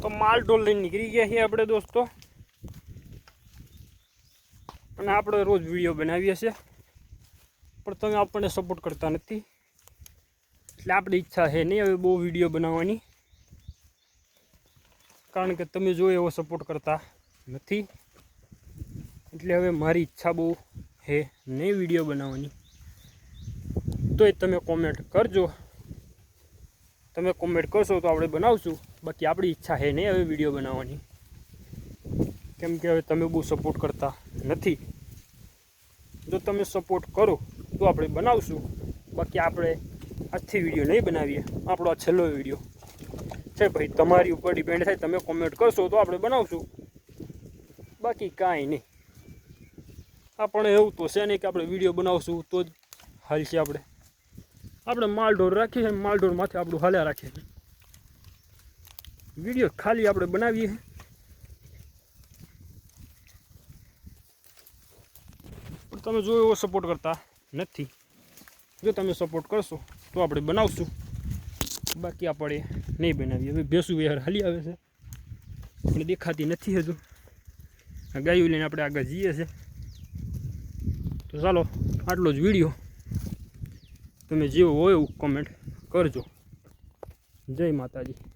તો માલઢોર લઈને નીકળી ગયા છીએ આપણે દોસ્તો, અને આપણે રોજ વિડીયો બનાવીએ છીએ, પણ તમે આપણને સપોર્ટ કરતા નથી. એટલે આપણી ઈચ્છા છે નહીં હવે બહુ વિડીયો બનાવવાની, કારણ કે તમે જો એવો સપોર્ટ કરતા નથી. એટલે હવે મારી ઈચ્છા બહુ છે નહીં વિડીયો બનાવવાની. તોય તમે કોમેન્ટ કરજો, તમે કોમેન્ટ કરશો તો આપણે બનાવશું. બાકી આપણી ઈચ્છા છે નહીં હવે વિડીયો બનાવવાની, કેમ કે હવે તમે બહુ સપોર્ટ કરતા નથી. જો તમે સપોર્ટ કરો તો આપણે બનાવશું, બાકી આપણે આજથી વિડીયો નહીં બનાવીએ. આપણો આ છેલ્લો વિડીયો છે ભાઈ, તમારી ઉપર ડિપેન્ડ થાય. તમે કોમેન્ટ કરશો તો આપણે બનાવશું, બાકી કાંઈ નહીં. આપણે એવું તો છે નહીં કે આપણે વિડીયો બનાવશું તો જ હાલ છે. આપણે માલઢોર રાખીએ છીએ, માલઢોરમાંથી આપણું હાલ્યા રાખીએ છીએ. વિડીયો ખાલી આપણે બનાવીએ, પણ તમે જો એવો સપોર્ટ કરતા નથી. જો તમે સપોર્ટ કરશો તો આપણે બનાવશું, બાકી આપણે નહીં બનાવીએ. હવે ભેંસું વેહાર હાલી આવે છે, આપણે દેખાતી નથી હજુ. આ ગાયું લઈને આપણે આગળ જઈએ છીએ. તો ચાલો આટલો જ વિડીયો. તમે જેવો હોય એવું કોમેન્ટ કરજો. જય માતાજી.